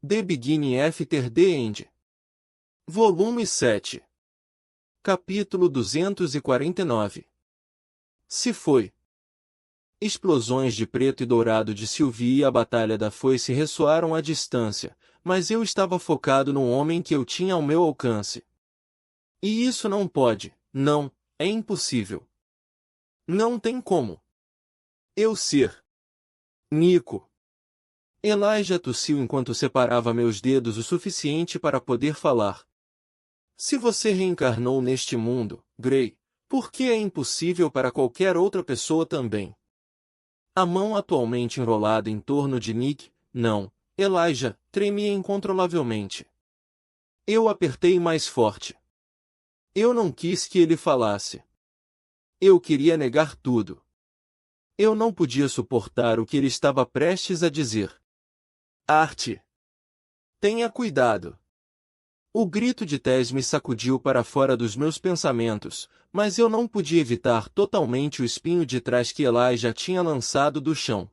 The Beginning After the End. Volume 7. Capítulo 249. Se foi. Explosões de preto e dourado de Sylvie e a batalha da foice ressoaram à distância, mas eu estava focado no homem que eu tinha ao meu alcance. E isso não pode, não, é impossível. Não tem como. Eu ser. Nico. Elijah tossiu enquanto separava meus dedos o suficiente para poder falar. Se você reencarnou neste mundo, Gray, por que é impossível para qualquer outra pessoa também? A mão atualmente enrolada em torno de Nick, não, Elijah, tremia incontrolavelmente. Eu apertei mais forte. Eu não quis que ele falasse. Eu queria negar tudo. Eu não podia suportar o que ele estava prestes a dizer. Arte! Tenha cuidado! O grito de Tess me sacudiu para fora dos meus pensamentos, mas eu não podia evitar totalmente o espinho de trás que Elijah tinha lançado do chão.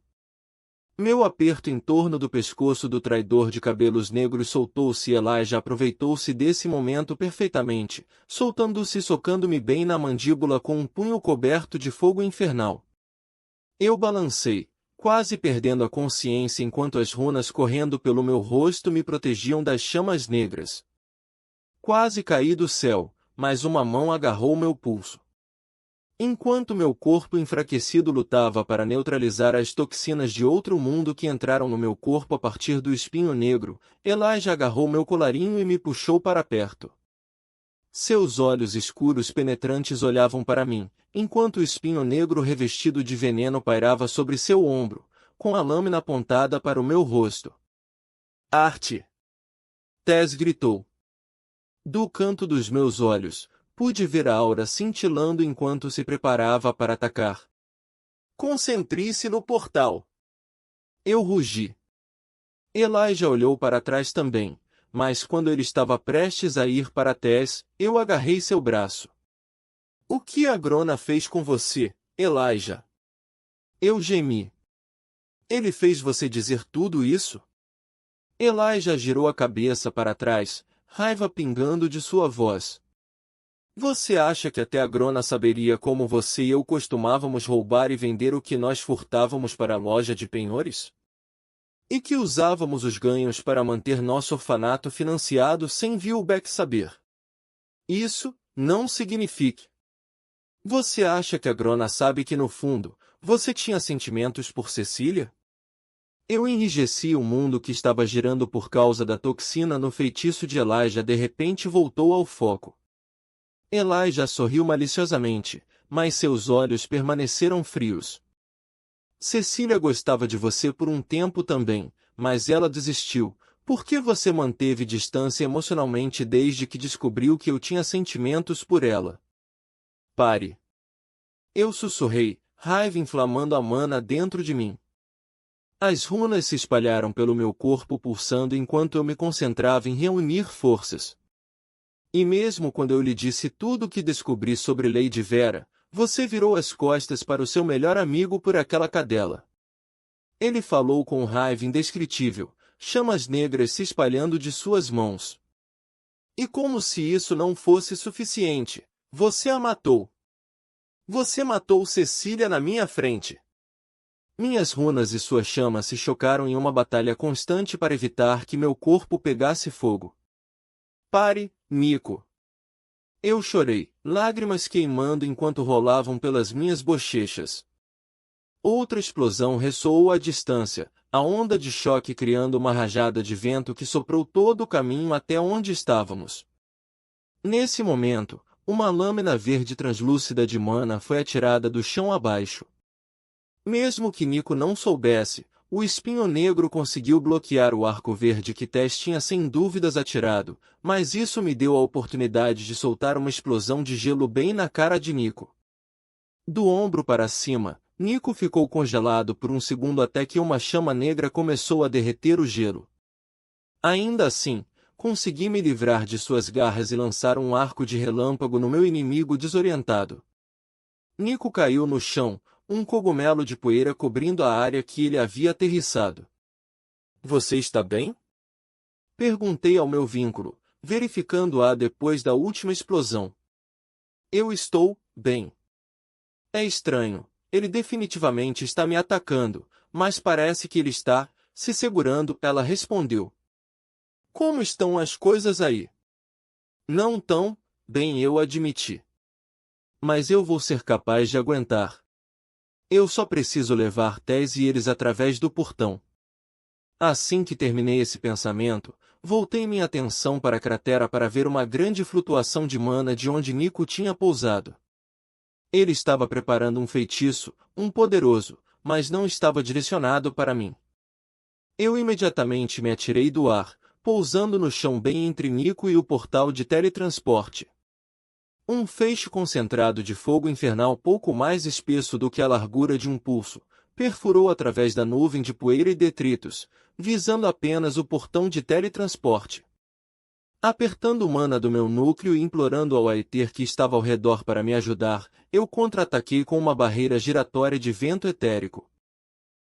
Meu aperto em torno do pescoço do traidor de cabelos negros soltou-se e Elijah aproveitou-se desse momento perfeitamente, soltando-se e socando-me bem na mandíbula com um punho coberto de fogo infernal. Eu balancei, quase perdendo a consciência enquanto as runas correndo pelo meu rosto me protegiam das chamas negras. Quase caí do céu, mas uma mão agarrou meu pulso. Enquanto meu corpo enfraquecido lutava para neutralizar as toxinas de outro mundo que entraram no meu corpo a partir do espinho negro, Elijah agarrou meu colarinho e me puxou para perto. Seus olhos escuros penetrantes olhavam para mim, enquanto o espinho negro revestido de veneno pairava sobre seu ombro, com a lâmina apontada para o meu rosto. Arte! Tess gritou. Do canto dos meus olhos, pude ver a aura cintilando enquanto se preparava para atacar. Concentre-se no portal! Eu rugi. Elijah olhou para trás também, mas quando ele estava prestes a ir para Tess, eu agarrei seu braço. O que a Grona fez com você, Elijah? Eu gemi. Ele fez você dizer tudo isso? Elijah girou a cabeça para trás, raiva pingando de sua voz. Você acha que até a Grona saberia como você e eu costumávamos roubar e vender o que nós furtávamos para a loja de penhores? E que usávamos os ganhos para manter nosso orfanato financiado sem Vilbeck saber? Isso não significa. Você acha que a Grona sabe que no fundo, você tinha sentimentos por Cecília? Eu enrijeci o mundo que estava girando por causa da toxina no feitiço de Elijah de repente voltou ao foco. Elijah sorriu maliciosamente, mas seus olhos permaneceram frios. Cecília gostava de você por um tempo também, mas ela desistiu. Por que você manteve distância emocionalmente desde que descobriu que eu tinha sentimentos por ela? Pare. Eu sussurrei, raiva inflamando a mana dentro de mim. As runas se espalharam pelo meu corpo pulsando enquanto eu me concentrava em reunir forças. E mesmo quando eu lhe disse tudo o que descobri sobre Lady Vera, você virou as costas para o seu melhor amigo por aquela cadela. Ele falou com raiva indescritível, chamas negras se espalhando de suas mãos. E como se isso não fosse suficiente, você a matou. Você matou Cecília na minha frente. Minhas runas e sua chama se chocaram em uma batalha constante para evitar que meu corpo pegasse fogo. Pare, Nico. Eu chorei, lágrimas queimando enquanto rolavam pelas minhas bochechas. Outra explosão ressoou à distância, a onda de choque criando uma rajada de vento que soprou todo o caminho até onde estávamos. Nesse momento, uma lâmina verde translúcida de mana foi atirada do chão abaixo. Mesmo que Nico não soubesse, o espinho negro conseguiu bloquear o arco verde que Tess tinha sem dúvidas atirado, mas isso me deu a oportunidade de soltar uma explosão de gelo bem na cara de Nico. Do ombro para cima, Nico ficou congelado por um segundo até que uma chama negra começou a derreter o gelo. Ainda assim, consegui me livrar de suas garras e lançar um arco de relâmpago no meu inimigo desorientado. Nico caiu no chão, um cogumelo de poeira cobrindo a área que ele havia aterrissado. Você está bem? Perguntei ao meu vínculo, verificando-a depois da última explosão. Eu estou bem. É estranho, ele definitivamente está me atacando, mas parece que ele está se segurando, ela respondeu. Como estão as coisas aí? Não tão bem, eu admiti. Mas eu vou ser capaz de aguentar. Eu só preciso levar Tess e eles através do portão. Assim que terminei esse pensamento, voltei minha atenção para a cratera para ver uma grande flutuação de mana de onde Nico tinha pousado. Ele estava preparando um feitiço, um poderoso, mas não estava direcionado para mim. Eu imediatamente me atirei do ar, pousando no chão bem entre Nico e o portal de teletransporte. Um feixe concentrado de fogo infernal pouco mais espesso do que a largura de um pulso, perfurou através da nuvem de poeira e detritos, visando apenas o portão de teletransporte. Apertando o mana do meu núcleo e implorando ao Aether que estava ao redor para me ajudar, eu contra-ataquei com uma barreira giratória de vento etérico.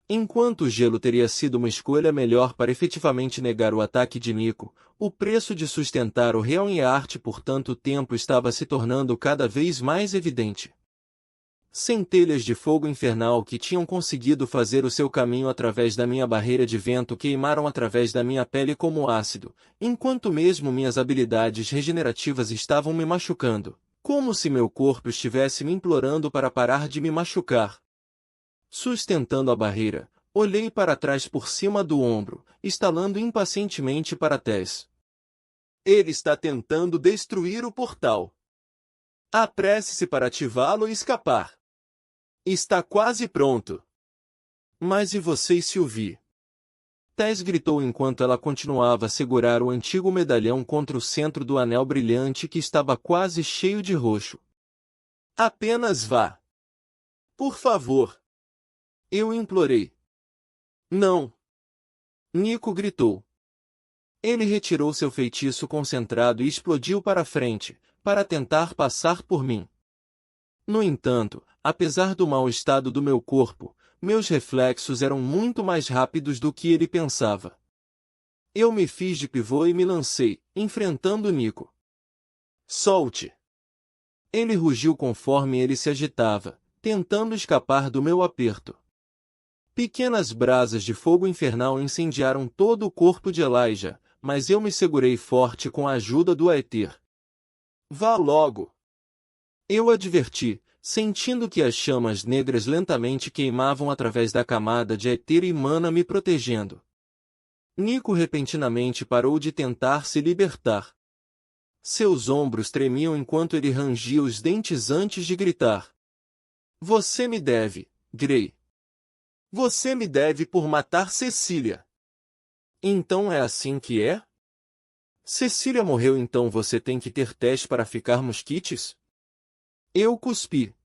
Enquanto o gelo teria sido uma escolha melhor para efetivamente negar o ataque de Nico, o preço de sustentar o Realm-Earth por tanto tempo estava se tornando cada vez mais evidente. Centelhas de fogo infernal que tinham conseguido fazer o seu caminho através da minha barreira de vento queimaram através da minha pele como ácido, enquanto mesmo minhas habilidades regenerativas estavam me machucando, como se meu corpo estivesse me implorando para parar de me machucar. Sustentando a barreira, olhei para trás por cima do ombro, estalando impacientemente para Tess. Ele está tentando destruir o portal. Apresse-se para ativá-lo e escapar. Está quase pronto. Mas e você, Sylvie? Tess gritou enquanto ela continuava a segurar o antigo medalhão contra o centro do anel brilhante que estava quase cheio de roxo. Apenas vá. Por favor. Eu implorei. Não. Nico gritou. Ele retirou seu feitiço concentrado e explodiu para frente, para tentar passar por mim. No entanto, apesar do mau estado do meu corpo, meus reflexos eram muito mais rápidos do que ele pensava. Eu me fiz de pivô e me lancei, enfrentando Nico. Solte! Ele rugiu conforme ele se agitava, tentando escapar do meu aperto. Pequenas brasas de fogo infernal incendiaram todo o corpo de Elijah, mas eu me segurei forte com a ajuda do Aether. Vá logo! Eu adverti, sentindo que as chamas negras lentamente queimavam através da camada de Aether e mana me protegendo. Nico repentinamente parou de tentar se libertar. Seus ombros tremiam enquanto ele rangia os dentes antes de gritar. Você me deve, Grey. Você me deve por matar Cecília. Então é assim que é? Cecília morreu, então você tem que ter teste para ficarmos quites? Eu cuspi.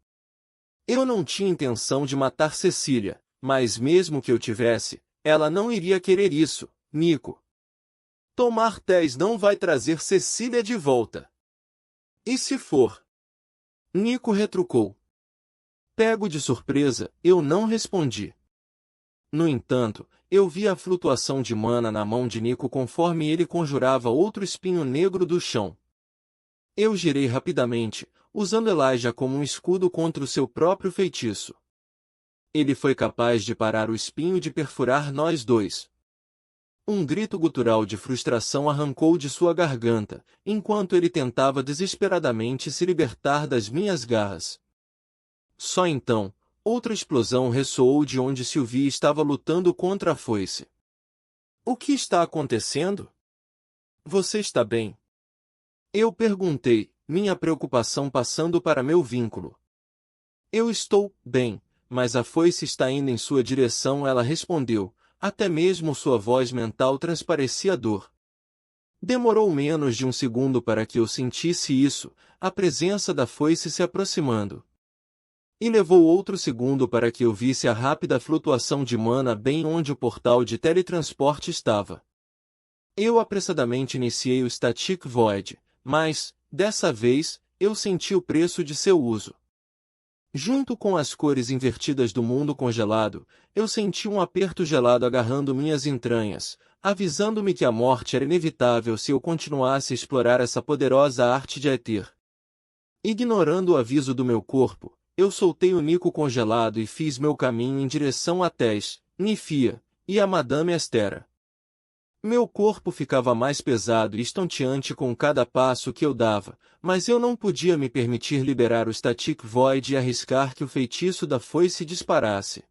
Eu não tinha intenção de matar Cecília, mas mesmo que eu tivesse, ela não iria querer isso, Nico. Tomar Tess não vai trazer Cecília de volta. E se for? Nico retrucou. Pego de surpresa, eu não respondi. No entanto, eu vi a flutuação de mana na mão de Nico conforme ele conjurava outro espinho negro do chão. Eu girei rapidamente, usando Elijah como um escudo contra o seu próprio feitiço. Ele foi capaz de parar o espinho de perfurar nós dois. Um grito gutural de frustração arrancou de sua garganta, enquanto ele tentava desesperadamente se libertar das minhas garras. Só então, outra explosão ressoou de onde Sylvie estava lutando contra a foice. O que está acontecendo? Você está bem? Eu perguntei, minha preocupação passando para meu vínculo. Eu estou bem, mas a foice está indo em sua direção, ela respondeu, até mesmo sua voz mental transparecia dor. Demorou menos de um segundo para que eu sentisse isso, a presença da foice se aproximando. E levou outro segundo para que eu visse a rápida flutuação de mana bem onde o portal de teletransporte estava. Eu apressadamente iniciei o Static Void, mas, dessa vez, eu senti o preço de seu uso. Junto com as cores invertidas do mundo congelado, eu senti um aperto gelado agarrando minhas entranhas, avisando-me que a morte era inevitável se eu continuasse a explorar essa poderosa arte de Aether. Ignorando o aviso do meu corpo, eu soltei o Nico congelado e fiz meu caminho em direção a Tess, Nifia e a Madame Estera. Meu corpo ficava mais pesado e estonteante com cada passo que eu dava, mas eu não podia me permitir liberar o Static Void e arriscar que o feitiço da foice disparasse.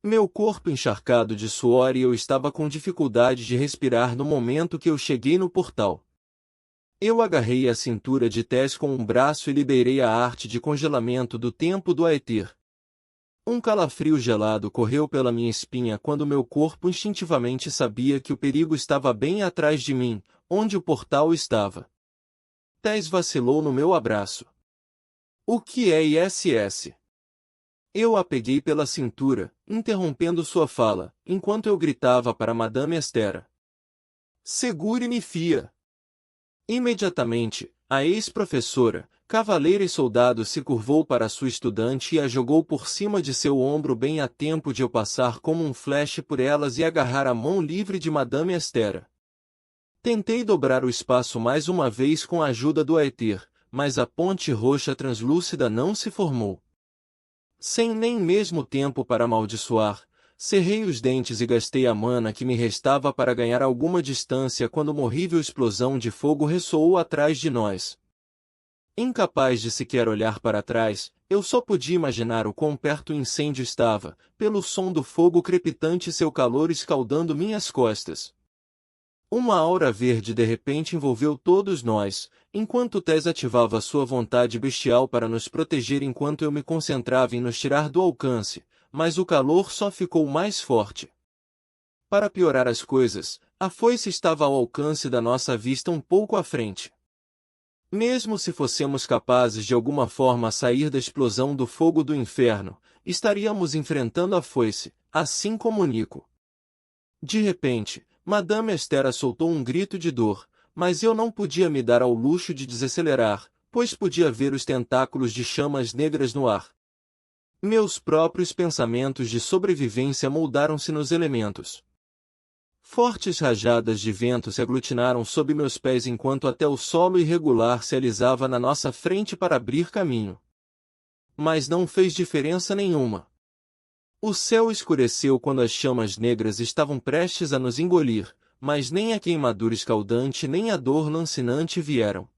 Meu corpo encharcado de suor e eu estava com dificuldade de respirar no momento que eu cheguei no portal. Eu agarrei a cintura de Tess com um braço e liberei a arte de congelamento do tempo do Aether. Um calafrio gelado correu pela minha espinha quando meu corpo instintivamente sabia que o perigo estava bem atrás de mim, onde o portal estava. Tess vacilou no meu abraço. O que é ISS? Eu a peguei pela cintura, interrompendo sua fala, enquanto eu gritava para Madame Estera. Segure-me, fia! Imediatamente, a ex-professora, cavaleira e soldado se curvou para sua estudante e a jogou por cima de seu ombro bem a tempo de eu passar como um flash por elas e agarrar a mão livre de Madame Estera. Tentei dobrar o espaço mais uma vez com a ajuda do Aether, mas a ponte roxa translúcida não se formou. Sem nem mesmo tempo para amaldiçoar, cerrei os dentes e gastei a mana que me restava para ganhar alguma distância quando uma horrível explosão de fogo ressoou atrás de nós. Incapaz de sequer olhar para trás, eu só podia imaginar o quão perto o incêndio estava, pelo som do fogo crepitante e seu calor escaldando minhas costas. Uma aura verde de repente envolveu todos nós, enquanto Tess ativava sua vontade bestial para nos proteger enquanto eu me concentrava em nos tirar do alcance, mas o calor só ficou mais forte. Para piorar as coisas, a foice estava ao alcance da nossa vista um pouco à frente. Mesmo se fôssemos capazes de alguma forma sair da explosão do fogo do inferno, estaríamos enfrentando a foice, assim como Nico. De repente, Madame Estera soltou um grito de dor, mas eu não podia me dar ao luxo de desacelerar, pois podia ver os tentáculos de chamas negras no ar. Meus próprios pensamentos de sobrevivência moldaram-se nos elementos. Fortes rajadas de vento se aglutinaram sob meus pés enquanto até o solo irregular se alisava na nossa frente para abrir caminho. Mas não fez diferença nenhuma. O céu escureceu quando as chamas negras estavam prestes a nos engolir, mas nem a queimadura escaldante nem a dor lancinante vieram.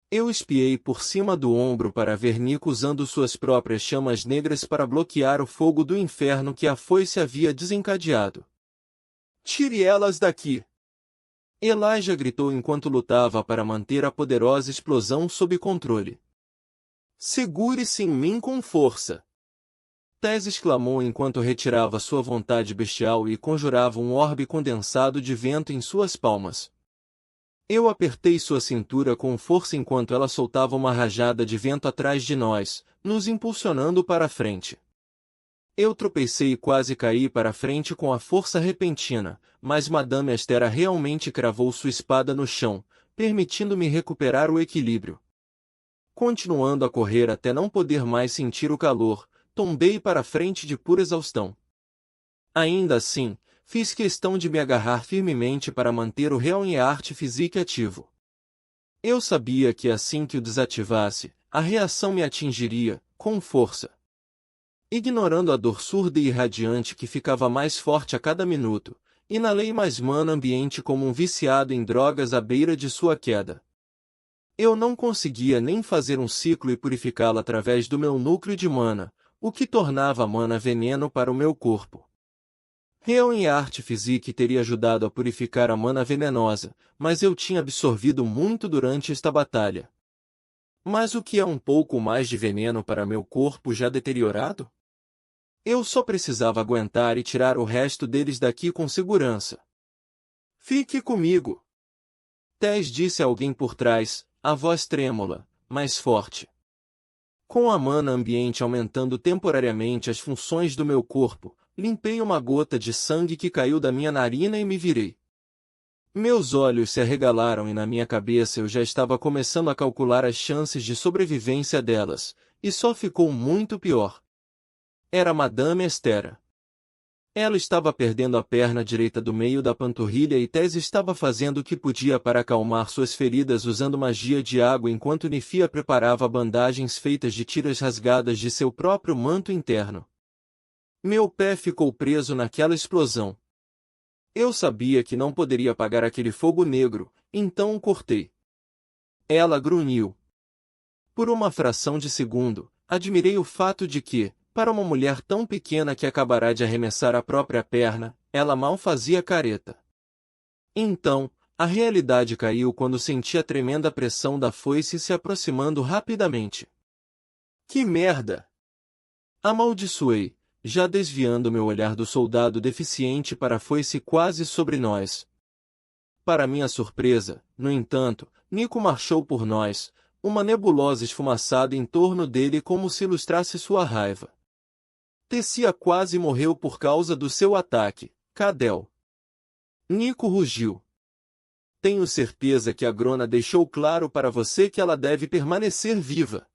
Eu espiei por cima do ombro para ver Nico usando suas próprias chamas negras para bloquear o fogo do inferno que a foice havia desencadeado. Tire elas daqui! Elijah gritou enquanto lutava para manter a poderosa explosão sob controle. Segure-se em mim com força! Tess exclamou enquanto retirava sua vontade bestial e conjurava um orbe condensado de vento em suas palmas. Eu apertei sua cintura com força enquanto ela soltava uma rajada de vento atrás de nós, nos impulsionando para a frente. Eu tropecei e quase caí para a frente com a força repentina, mas Madame Estera realmente cravou sua espada no chão, permitindo-me recuperar o equilíbrio. Continuando a correr até não poder mais sentir o calor, tombei para a frente de pura exaustão. Ainda assim, fiz questão de me agarrar firmemente para manter o Realm Art Physique ativo. Eu sabia que assim que o desativasse, a reação me atingiria, com força. Ignorando a dor surda e irradiante que ficava mais forte a cada minuto, inalei mais mana ambiente como um viciado em drogas à beira de sua queda. Eu não conseguia nem fazer um ciclo e purificá-la através do meu núcleo de mana, o que tornava a mana veneno para o meu corpo. Realm Art Physique teria ajudado a purificar a mana venenosa, mas eu tinha absorvido muito durante esta batalha. Mas o que é um pouco mais de veneno para meu corpo já deteriorado? Eu só precisava aguentar e tirar o resto deles daqui com segurança. Fique comigo! Tess disse a alguém por trás, a voz trêmula, mas forte. Com a mana ambiente aumentando temporariamente as funções do meu corpo, limpei uma gota de sangue que caiu da minha narina e me virei. Meus olhos se arregalaram e na minha cabeça eu já estava começando a calcular as chances de sobrevivência delas, e só ficou muito pior. Era Madame Estera. Ela estava perdendo a perna direita do meio da panturrilha e Tess estava fazendo o que podia para acalmar suas feridas usando magia de água enquanto Nifia preparava bandagens feitas de tiras rasgadas de seu próprio manto interno. Meu pé ficou preso naquela explosão. Eu sabia que não poderia apagar aquele fogo negro, então o cortei. Ela grunhiu. Por uma fração de segundo, admirei o fato de que, para uma mulher tão pequena que acabará de arremessar a própria perna, ela mal fazia careta. Então, a realidade caiu quando senti a tremenda pressão da foice se aproximando rapidamente. Que merda! Amaldiçoei, já desviando meu olhar do soldado deficiente para a foice quase sobre nós. Para minha surpresa, no entanto, Nico marchou por nós, uma nebulosa esfumaçada em torno dele como se ilustrasse sua raiva. Tessia quase morreu por causa do seu ataque, Cadel. Nico rugiu. Tenho certeza que a Grona deixou claro para você que ela deve permanecer viva.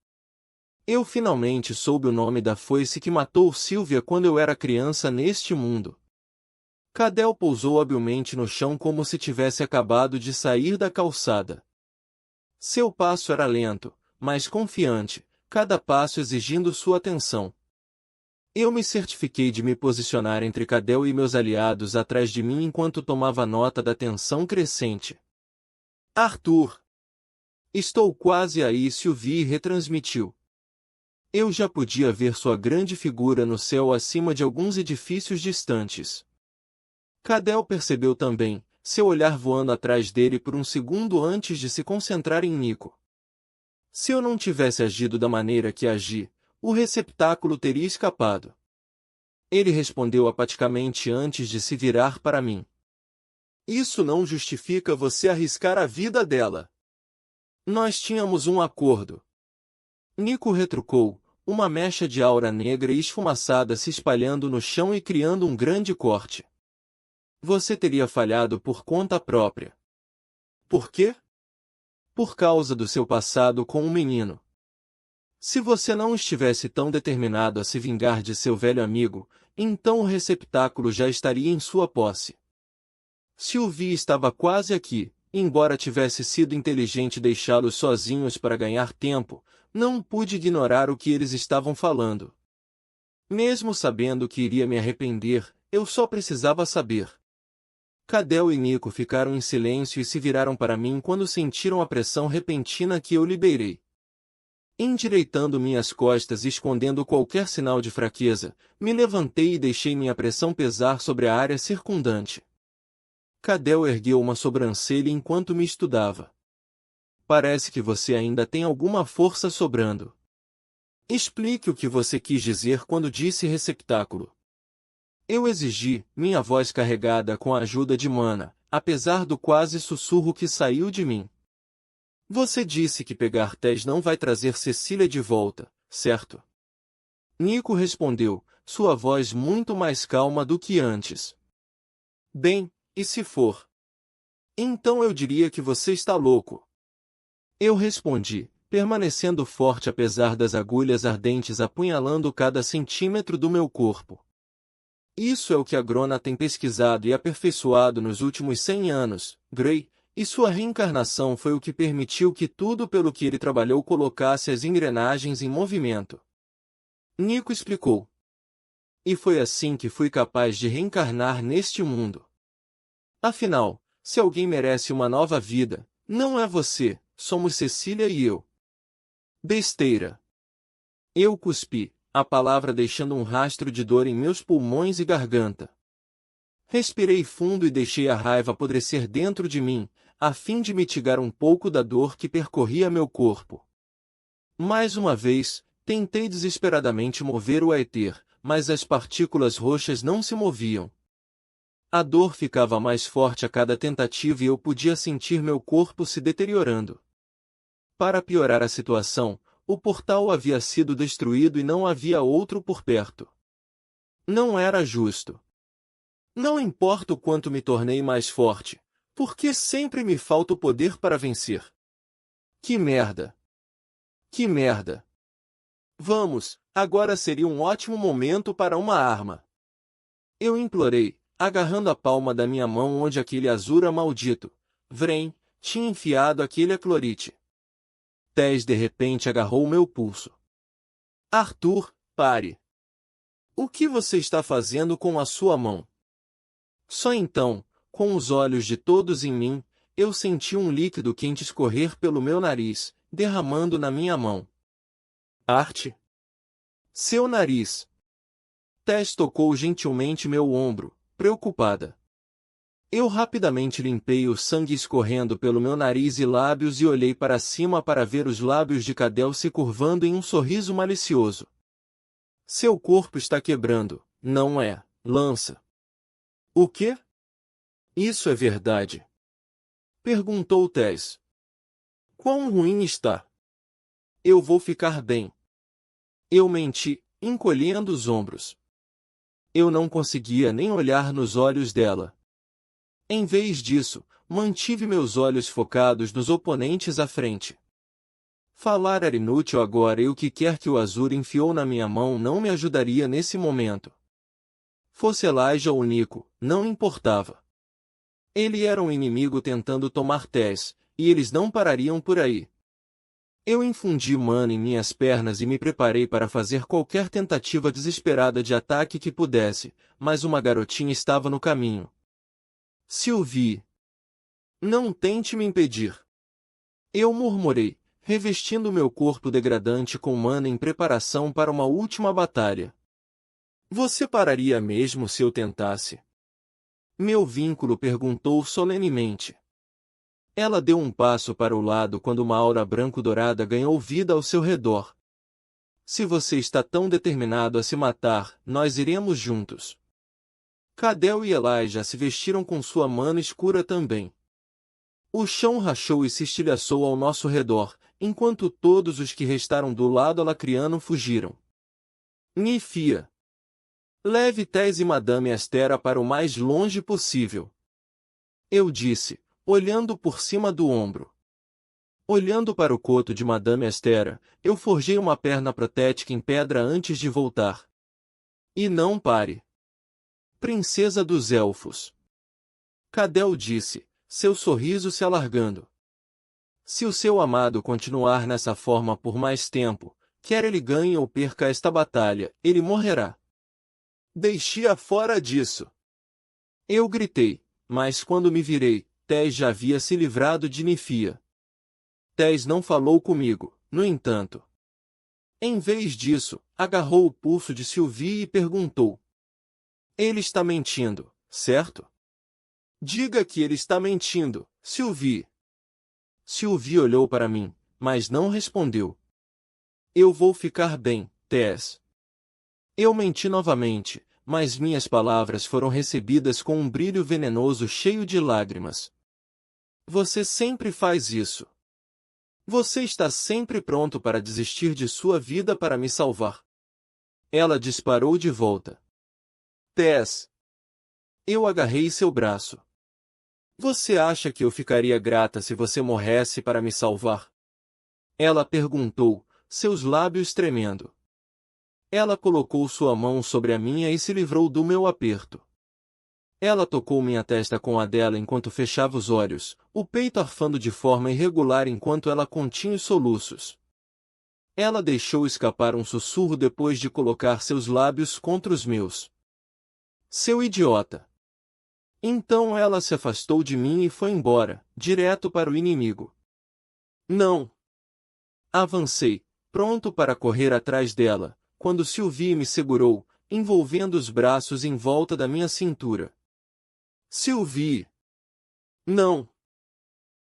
Eu finalmente soube o nome da foice que matou Sylvia quando eu era criança neste mundo. Cadel pousou habilmente no chão como se tivesse acabado de sair da calçada. Seu passo era lento, mas confiante, cada passo exigindo sua atenção. Eu me certifiquei de me posicionar entre Cadel e meus aliados atrás de mim enquanto tomava nota da tensão crescente. Arthur! Estou quase aí, Sylvie retransmitiu. Eu já podia ver sua grande figura no céu acima de alguns edifícios distantes. Cadel percebeu também, seu olhar voando atrás dele por um segundo antes de se concentrar em Nico. Se eu não tivesse agido da maneira que agi, o receptáculo teria escapado. Ele respondeu apaticamente antes de se virar para mim. Isso não justifica você arriscar a vida dela. Nós tínhamos um acordo. Nico retrucou, uma mecha de aura negra e esfumaçada se espalhando no chão e criando um grande corte. Você teria falhado por conta própria. Por quê? Por causa do seu passado com um menino. Se você não estivesse tão determinado a se vingar de seu velho amigo, então o receptáculo já estaria em sua posse. Sylvie estava quase aqui, embora tivesse sido inteligente deixá-los sozinhos para ganhar tempo, não pude ignorar o que eles estavam falando. Mesmo sabendo que iria me arrepender, eu só precisava saber. Cadel e Nico ficaram em silêncio e se viraram para mim quando sentiram a pressão repentina que eu liberei. Endireitando minhas costas e escondendo qualquer sinal de fraqueza, me levantei e deixei minha pressão pesar sobre a área circundante. Cadel ergueu uma sobrancelha enquanto me estudava. Parece que você ainda tem alguma força sobrando. Explique o que você quis dizer quando disse receptáculo. Eu exigi, minha voz carregada com a ajuda de Mana, apesar do quase sussurro que saiu de mim. Você disse que pegar Tess não vai trazer Cecília de volta, certo? Nico respondeu, sua voz muito mais calma do que antes. Bem, e se for? Então eu diria que você está louco. Eu respondi, permanecendo forte apesar das agulhas ardentes apunhalando cada centímetro do meu corpo. Isso é o que a Grona tem pesquisado e aperfeiçoado nos últimos 100 anos, Grey, e sua reencarnação foi o que permitiu que tudo pelo que ele trabalhou colocasse as engrenagens em movimento. Nico explicou. E foi assim que fui capaz de reencarnar neste mundo. Afinal, se alguém merece uma nova vida, não é você, somos Cecília e eu. Besteira. Eu cuspi, a palavra deixando um rastro de dor em meus pulmões e garganta. Respirei fundo e deixei a raiva apodrecer dentro de mim, a fim de mitigar um pouco da dor que percorria meu corpo. Mais uma vez, tentei desesperadamente mover o éter, mas as partículas roxas não se moviam. A dor ficava mais forte a cada tentativa e eu podia sentir meu corpo se deteriorando. Para piorar a situação, o portal havia sido destruído e não havia outro por perto. Não era justo. Não importa o quanto me tornei mais forte, porque sempre me falta o poder para vencer. Que merda! Que merda! Vamos, agora seria um ótimo momento para uma arma. Eu implorei, agarrando a palma da minha mão onde aquele Azura maldito, Vrem, tinha enfiado aquele aclorite. Tess de repente agarrou meu pulso. Arthur, pare. O que você está fazendo com a sua mão? Só então, com os olhos de todos em mim, eu senti um líquido quente escorrer pelo meu nariz, derramando na minha mão. Arte? Seu nariz. Tess tocou gentilmente meu ombro, preocupada. Eu rapidamente limpei o sangue escorrendo pelo meu nariz e lábios e olhei para cima para ver os lábios de Cadel se curvando em um sorriso malicioso. Seu corpo está quebrando, não é, Lança? O quê? Isso é verdade? Perguntou Tess. Quão ruim está? Eu vou ficar bem. Eu menti, encolhendo os ombros. Eu não conseguia nem olhar nos olhos dela. Em vez disso, mantive meus olhos focados nos oponentes à frente. Falar era inútil agora e o que quer que o Azur enfiou na minha mão não me ajudaria nesse momento. Fosse Elijah ou Nico, não importava. Ele era um inimigo tentando tomar Tess, e eles não parariam por aí. Eu infundi mana em minhas pernas e me preparei para fazer qualquer tentativa desesperada de ataque que pudesse, mas uma garotinha estava no caminho. Sylvie. Não tente me impedir. Eu murmurei, revestindo meu corpo degradante com mana em preparação para uma última batalha. Você pararia mesmo se eu tentasse? Meu vínculo perguntou solenemente. Ela deu um passo para o lado quando uma aura branco-dourada ganhou vida ao seu redor. Se você está tão determinado a se matar, nós iremos juntos. Cadel e Elijah se vestiram com sua mana escura também. O chão rachou e se estilhaçou ao nosso redor, enquanto todos os que restaram do lado alacriano fugiram. Nifia. Leve Tess e Madame Estera para o mais longe possível. Eu disse, olhando por cima do ombro. Olhando para o coto de Madame Estera, eu forjei uma perna protética em pedra antes de voltar. E não pare. Princesa dos Elfos. Cadel disse, seu sorriso se alargando. Se o seu amado continuar nessa forma por mais tempo, quer ele ganhe ou perca esta batalha, ele morrerá. Deixe-a fora disso. Eu gritei, mas quando me virei, Tess já havia se livrado de Nifia. Tess não falou comigo, no entanto. Em vez disso, agarrou o pulso de Sylvie e perguntou. Ele está mentindo, certo? Diga que ele está mentindo, Sylvie. Sylvie olhou para mim, mas não respondeu. Eu vou ficar bem, Tess. Eu menti novamente, mas minhas palavras foram recebidas com um brilho venenoso cheio de lágrimas. Você sempre faz isso. Você está sempre pronto para desistir de sua vida para me salvar. Ela disparou de volta. Tess. Eu agarrei seu braço. Você acha que eu ficaria grata se você morresse para me salvar? Ela perguntou, seus lábios tremendo. Ela colocou sua mão sobre a minha e se livrou do meu aperto. Ela tocou minha testa com a dela enquanto fechava os olhos, o peito arfando de forma irregular enquanto ela continha os soluços. Ela deixou escapar um sussurro depois de colocar seus lábios contra os meus. Seu idiota! Então ela se afastou de mim e foi embora, direto para o inimigo. Não! Avancei, pronto para correr atrás dela, quando Sylvie me segurou, envolvendo os braços em volta da minha cintura. Sylvie! Não!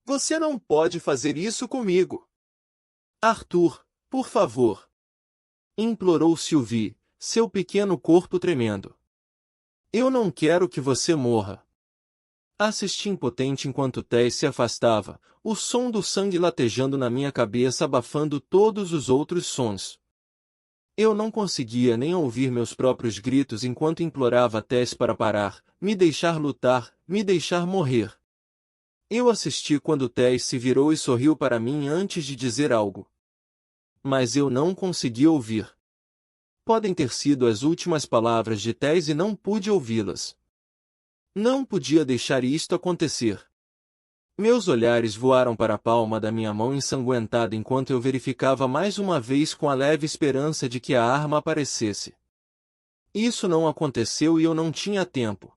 Você não pode fazer isso comigo! Arthur, por favor! Implorou Sylvie, seu pequeno corpo tremendo. Eu não quero que você morra. Assisti impotente enquanto Tess se afastava, o som do sangue latejando na minha cabeça abafando todos os outros sons. Eu não conseguia nem ouvir meus próprios gritos enquanto implorava a Tess para parar, me deixar lutar, me deixar morrer. Eu assisti quando Tess se virou e sorriu para mim antes de dizer algo. Mas eu não consegui ouvir. Podem ter sido as últimas palavras de Tess e não pude ouvi-las. Não podia deixar isto acontecer. Meus olhares voaram para a palma da minha mão ensanguentada enquanto eu verificava mais uma vez com a leve esperança de que a arma aparecesse. Isso não aconteceu e eu não tinha tempo.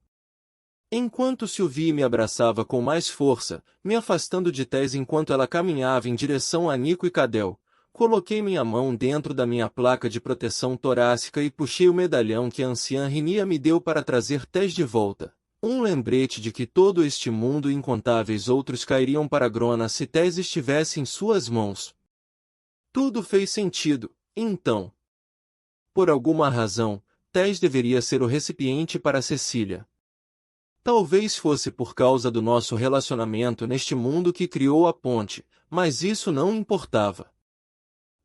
Enquanto Sylvie me abraçava com mais força, me afastando de Tess enquanto ela caminhava em direção a Nico e Cadel, coloquei minha mão dentro da minha placa de proteção torácica e puxei o medalhão que a anciã Rinia me deu para trazer Tess de volta. Um lembrete de que todo este mundo e incontáveis outros cairiam para Grona se Tess estivesse em suas mãos. Tudo fez sentido, então. Por alguma razão, Tess deveria ser o recipiente para Cecília. Talvez fosse por causa do nosso relacionamento neste mundo que criou a ponte, mas isso não importava.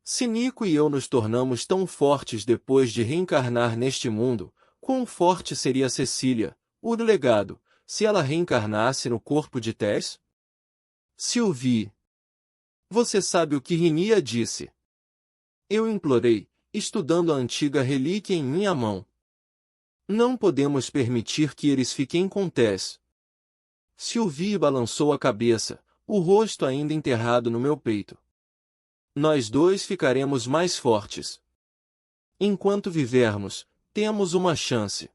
Se Nico e eu nos tornamos tão fortes depois de reencarnar neste mundo, quão forte seria Cecília, o legado, se ela reencarnasse no corpo de Tess? Sylvie. Você sabe o que Rinia disse? Eu implorei, estudando a antiga relíquia em minha mão. Não podemos permitir que eles fiquem com Tess. Sylvie balançou a cabeça, o rosto ainda enterrado no meu peito. Nós dois ficaremos mais fortes. Enquanto vivermos, temos uma chance.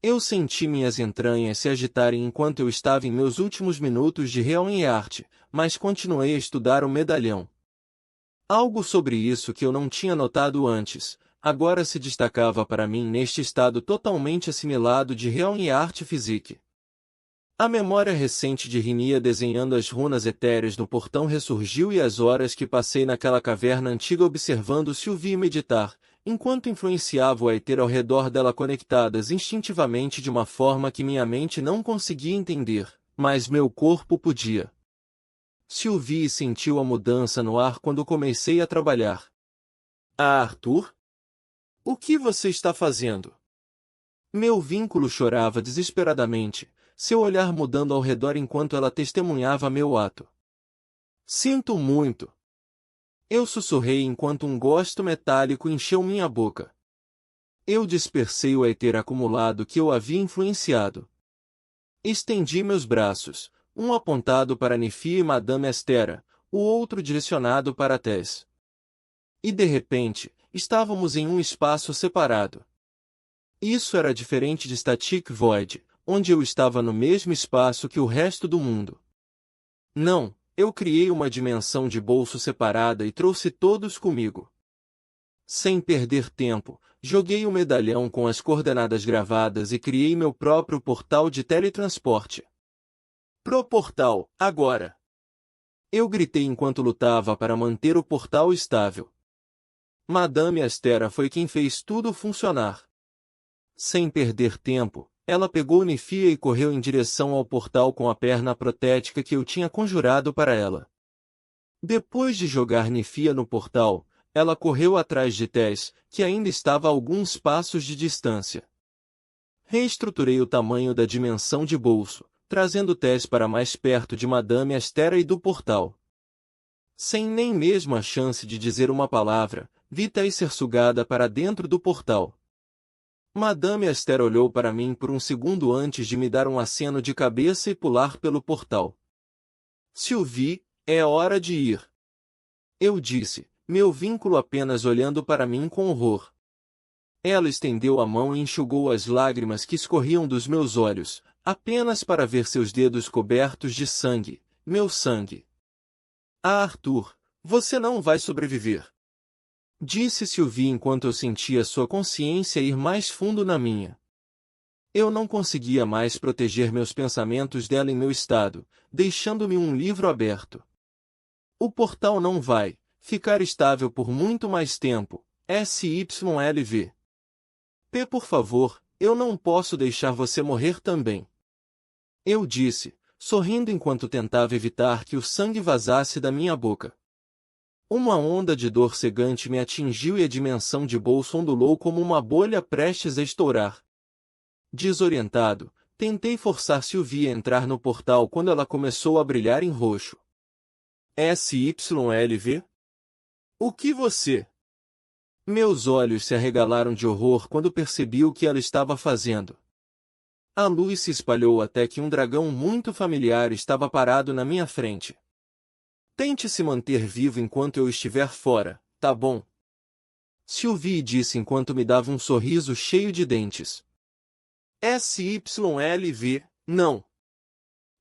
Eu senti minhas entranhas se agitarem enquanto eu estava em meus últimos minutos de Realm-Arte, mas continuei a estudar o medalhão. Algo sobre isso que eu não tinha notado antes, agora se destacava para mim neste estado totalmente assimilado de Realm-Arte Physique. A memória recente de Rinia desenhando as runas etéreas no portão ressurgiu e as horas que passei naquela caverna antiga observando Sylvie meditar, enquanto influenciava o Aether ao redor dela conectadas instintivamente de uma forma que minha mente não conseguia entender, mas meu corpo podia. Sylvie sentiu a mudança no ar quando comecei a trabalhar. Ah, Arthur? O que você está fazendo? Meu vínculo chorava desesperadamente, seu olhar mudando ao redor enquanto ela testemunhava meu ato. Sinto muito. Eu sussurrei enquanto um gosto metálico encheu minha boca. Eu dispersei o éter acumulado que eu havia influenciado. Estendi meus braços, um apontado para Nifia e Madame Estera, o outro direcionado para Tess. E de repente, estávamos em um espaço separado. Isso era diferente de Static Void, onde eu estava no mesmo espaço que o resto do mundo. Não, eu criei uma dimensão de bolso separada e trouxe todos comigo. Sem perder tempo, joguei o medalhão com as coordenadas gravadas e criei meu próprio portal de teletransporte. Pro portal, agora! Eu gritei enquanto lutava para manter o portal estável. Madame Astera foi quem fez tudo funcionar. Sem perder tempo, ela pegou Nifia e correu em direção ao portal com a perna protética que eu tinha conjurado para ela. Depois de jogar Nifia no portal, ela correu atrás de Tess, que ainda estava a alguns passos de distância. Reestruturei o tamanho da dimensão de bolso, trazendo Tess para mais perto de Madame Astera e do portal. Sem nem mesmo a chance de dizer uma palavra, vi Tess ser sugada para dentro do portal. Madame Astera olhou para mim por um segundo antes de me dar um aceno de cabeça e pular pelo portal. Sylvie, é hora de ir. Eu disse, meu vínculo apenas olhando para mim com horror. Ela estendeu a mão e enxugou as lágrimas que escorriam dos meus olhos, apenas para ver seus dedos cobertos de sangue, meu sangue. Ah, Arthur, você não vai sobreviver. Disse Sylvie enquanto eu sentia sua consciência ir mais fundo na minha. Eu não conseguia mais proteger meus pensamentos dela em meu estado, deixando-me um livro aberto. O portal não vai ficar estável por muito mais tempo, SYLV. Por favor, eu não posso deixar você morrer também. Eu disse, sorrindo enquanto tentava evitar que o sangue vazasse da minha boca. Uma onda de dor cegante me atingiu e a dimensão de bolso ondulou como uma bolha prestes a estourar. Desorientado, tentei forçar Sylvie a entrar no portal quando ela começou a brilhar em roxo. SYLV? O que você... Meus olhos se arregalaram de horror quando percebi o que ela estava fazendo. A luz se espalhou até que um dragão muito familiar estava parado na minha frente. Tente se manter vivo enquanto eu estiver fora, tá bom? Sylvie disse enquanto me dava um sorriso cheio de dentes. SYLV, não.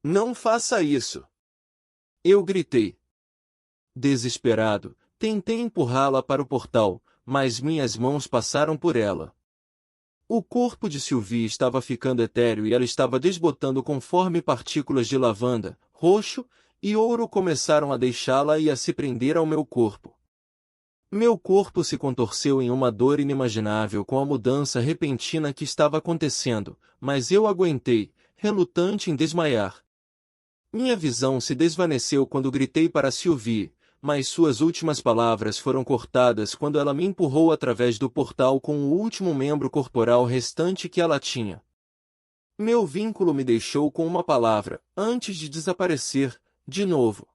Não faça isso. Eu gritei. Desesperado, tentei empurrá-la para o portal, mas minhas mãos passaram por ela. O corpo de Sylvie estava ficando etéreo e ela estava desbotando conforme partículas de lavanda, roxo e ouro começaram a deixá-la e a se prender ao meu corpo. Meu corpo se contorceu em uma dor inimaginável com a mudança repentina que estava acontecendo, mas eu aguentei, relutante em desmaiar. Minha visão se desvaneceu quando gritei para Sylvie, mas suas últimas palavras foram cortadas quando ela me empurrou através do portal com o último membro corporal restante que ela tinha. Meu vínculo me deixou com uma palavra, antes de desaparecer, de novo.